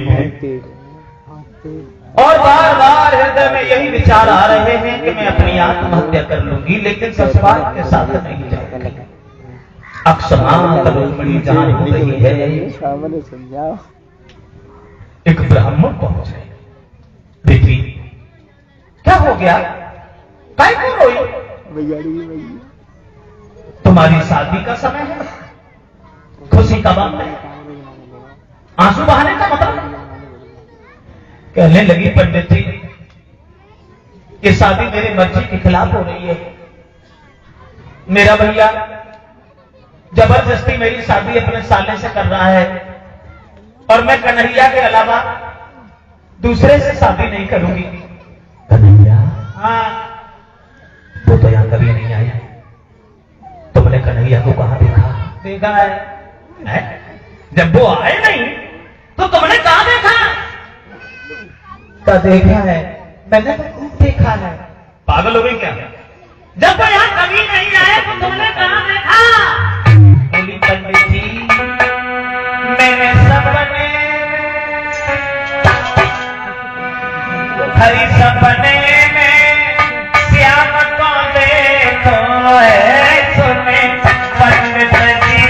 है और बार बार हृदय में यही विचार आ रहे हैं कि मैं अपनी आत्महत्या कर लूंगी, लेकिन ससुराल के साथ नहीं जाऊंगी। अक्षमा बड़ी जान हो रही है। समझाओ। एक ब्राह्मण पहुंचे। बेटी क्या हो गया, काय को रोई? भैया तुम्हारी शादी का समय है, खुशी का वक्त है, आंसू बहाने का मतलब? कहने लगी पंडित जी ये शादी मेरी मर्जी के खिलाफ हो रही है। मेरा भैया जबरदस्ती मेरी शादी अपने साले से कर रहा है और मैं कन्हैया के अलावा दूसरे से शादी नहीं करूंगी। कन्हैया? हाँ। वो तो यहां कभी नहीं आया। तुमने कन्हैया को कहां देखा? देखा है? जब वो आए नहीं तो तुमने कहां देखा? का देखा है, मैंने तो खूब देखा है। पागल हो गई क्या? जब वो यहां कभी नहीं आए तो तुमने कहां देखा? बोली पंडित जी मैंने सपने हरी सपने में श्याम को देखो है सुने पंडित जी।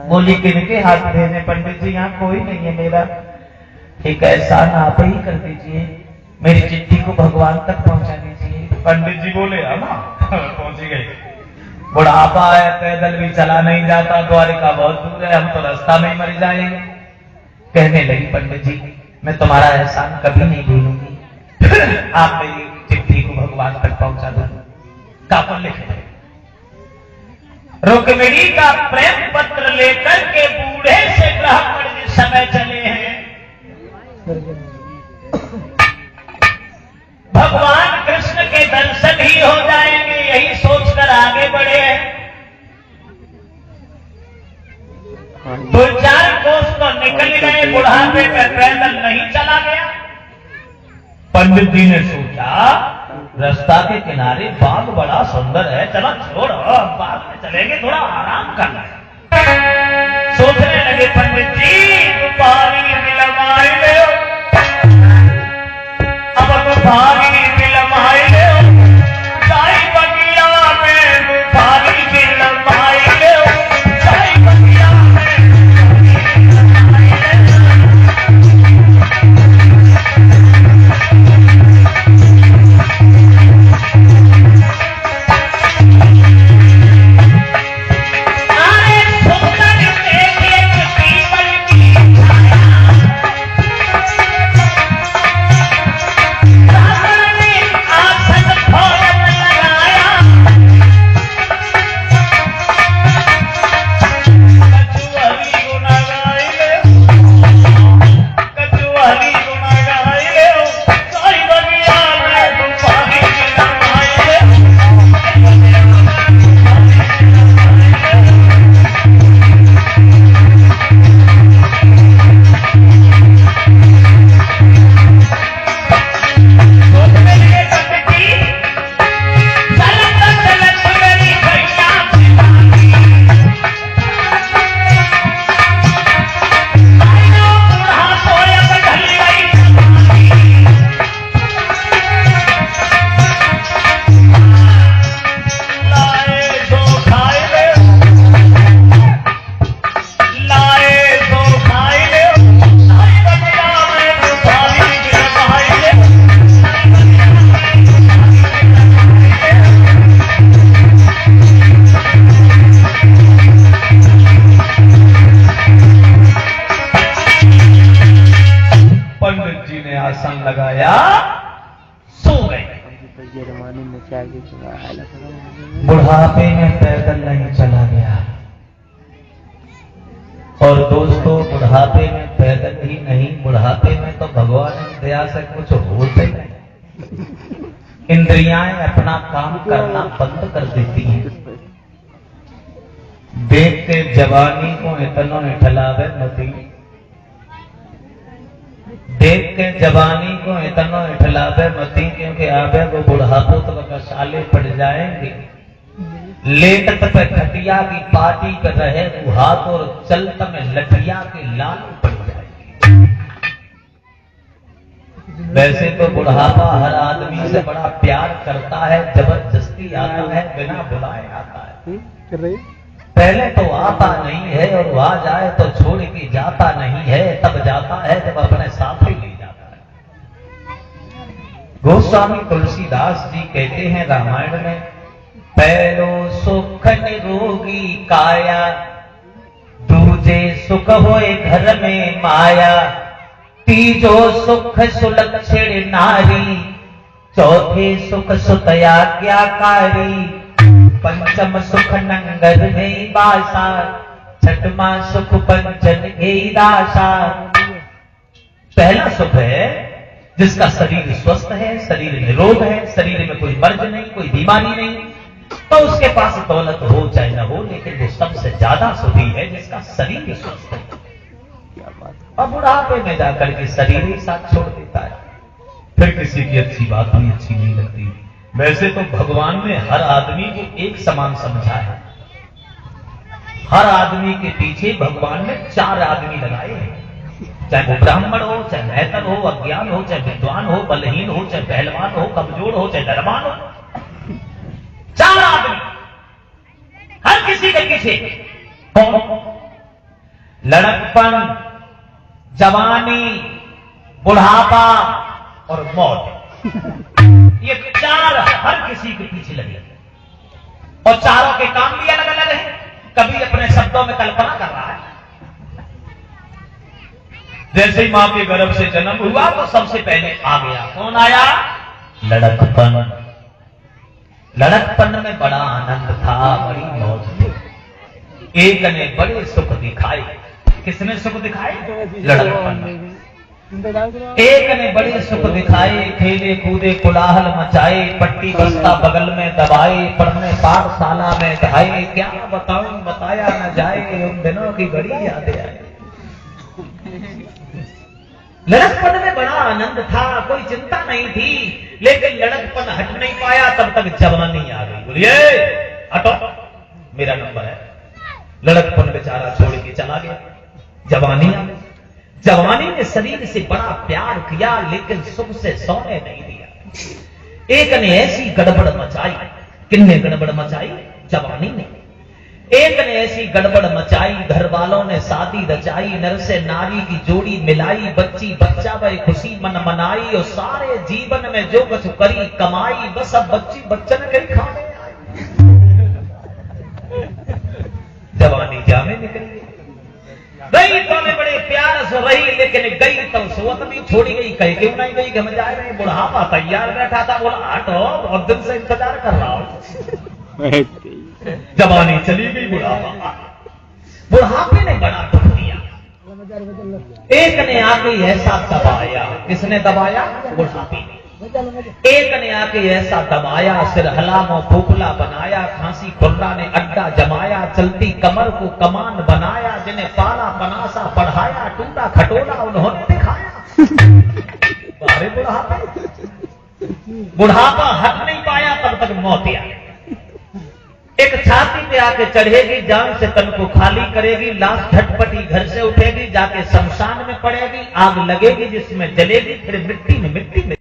बोली किनके हाथ भेजे? पंडित जी यहाँ कोई नहीं है मेरा, एक एहसान आप ही कर दीजिए, मेरी चिट्ठी को भगवान तक पहुंचा दीजिए। पंडित जी बोले हम पहुंची गए। बुढ़ापा है, पैदल भी चला नहीं जाता, द्वारिका बहुत दूर है, हम तो रास्ता में ही मर जाएंगे। कहने लगी पंडित जी मैं तुम्हारा एहसान कभी नहीं भूलूंगी, आप मेरी चिट्ठी को भगवान तक पहुंचा दो। कापर लिखे रुक्मिणी का प्रेम पत्र लेकर के बूढ़े से ग्रह पर जिस समय चले हैं, भगवान कृष्ण के दर्शन ही हो जाएंगे, यही सोचकर आगे बढ़े हैं। दो चार कोस तो निकल गए, बुढ़ापे में पैदल नहीं चला गया। पंडित जी ने सोचा रास्ता के किनारे बाग बड़ा सुंदर है, चलो छोड़ो बाग में चलेंगे, थोड़ा आराम करना है। सोचने लगे पंडित जी पानी मिलमाई ले, अब पानी मिलमाई ले, साई बगिया में पानी मिलमाई ले, साई बगिया में जर्मनी में जाके बुढ़ापे में पैदल नहीं चला गया। और दोस्तों, बुढ़ापे में पैदल ही नहीं, बुढ़ापे में तो भगवान की दया से कुछ होते नहीं। इंद्रियाएं अपना काम करना बंद कर देती हैं। देख के जवानी को इतना इठलावे मती, देख के जवानी को इतना इठलावे मती, क्योंकि आवे वो बुढ़ापो तो साले पड़ जाएंगे। लेटत पे खटिया की पार्टी कर रहे वो हाथ और चलत में लठिया के लाल पड़ जाएंगे। वैसे तो बुढ़ापा हर आदमी से बड़ा प्यार करता है, जबरदस्ती आता है, बिना बुलाए आता है। पहले तो आता नहीं है और वो आ जाए तो छोड़ के जाता नहीं है, तब जाता है जब अपने साथ ही ले जाता है। गोस्वामी तुलसीदास जी कहते हैं रामायण में, पहलो सुख निरोगी काया, दूजे सुख होए घर में माया, तीजो सुख सुलक्षण नारी, चौथे सुख सुतयाज्ञाकारी, पंचम सुख नंगर में बासा, छठवा सुख पंचन के दासा। पहला सुख है जिसका शरीर स्वस्थ है, शरीर निरोग है, शरीर में कोई मर्ज नहीं, कोई बीमारी नहीं, तो उसके पास दौलत हो चाहे न हो, लेकिन वो सबसे ज्यादा सुखी है जिसका शरीर स्वस्थ है। और बुढ़ापे में जाकर के शरीर ही साथ छोड़ देता है, फिर किसी की अच्छी बात भी अच्छी नहीं लगती। वैसे तो भगवान ने हर आदमी को एक समान समझा है। हर आदमी के पीछे भगवान ने 4 आदमी लगाए हैं, चाहे वो ब्राह्मण हो, चाहे नेतन हो, अज्ञान हो, चाहे विद्वान हो, बलहीन हो, चाहे पहलवान हो, कमजोर हो, चाहे धनवान हो। 4 आदमी हर किसी के पीछे। लड़कपन, जवानी, बुढ़ापा और मौत, ये 4 हर किसी के पीछे लगे। और चारों के काम भी अलग अलग हैं। कभी अपने शब्दों में कल्पना कर रहा है, जैसे ही मां के गर्भ से जन्म हुआ तो सबसे पहले आ गया, कौन आया? लड़कपन। लड़कपन में बड़ा आनंद था, बड़ी मौज थी। एक ने बड़े सुख दिखाए। किसने सुख दिखाए? लड़कपन में। एक ने बड़े सुख दिखाए, खेले कूदे कोलाहल मचाए, पट्टी बस्ता बगल में दबाए, पढ़ने पाठशाला में ढाए, क्या बताऊं बताया न जाए, उन दिनों की बड़ी यादें आए। लड़कपन में बड़ा आनंद था, कोई चिंता नहीं थी, लेकिन लड़कपन हट नहीं पाया, तब तक जवानी आ गई। बोलिए हटो, मेरा नंबर है। लड़कपन बेचारा छोड़ के चला गया, जवानी आ गई। जवानी ने शरीर से बड़ा प्यार किया, लेकिन सुख से सोने नहीं दिया। एक ने ऐसी गड़बड़ मचाई। किसने गड़बड़ मचाई? जवानी ने। एक ने ऐसी गड़बड़ मचाई, घर वालों ने शादी रचाई, नर से नारी की जोड़ी मिलाई, बच्ची बच्चा वह खुशी मन मनाई, और सारे जीवन में जो कुछ करी कमाई, बस अब बच्ची बच्चन के खाने आई। जवानी जामे निकली गई, तो मैं बड़े प्यार से रही, लेकिन गई तो सोत भी छोड़ी गई। कहीं क्यों नहीं गई कि हम जा रहे हैं? बुढ़ापा तैयार बैठा था, बोला हटो, बहुत दिन से इंतजार कर रहा हूं। जवानी चली गई, बुढ़ापे ने बड़ा दुख दिया। एक ने आके ऐसा दबाया। किसने दबाया? बुढ़ापे ने। एक ने आके ऐसा दबाया, सिर हलामो खोखला बनाया, खांसी खुर्रा ने अड्डा जमाया, चलती कमर को कमान बनाया, जिन्हें पाला पनासा पढ़ाया, टूटा खटोला उन्होंने दिखाया। बारे बुढ़ापा, बुढ़ापा हट नहीं पाया, तब तक मौत आई। एक छाती पे आके चढ़ेगी, जान से तन को खाली करेगी, लाश झटपटी घर से उठेगी, जाके शमशान में पड़ेगी, आग लगेगी जिसमें जलेगी, फिर मिट्टी में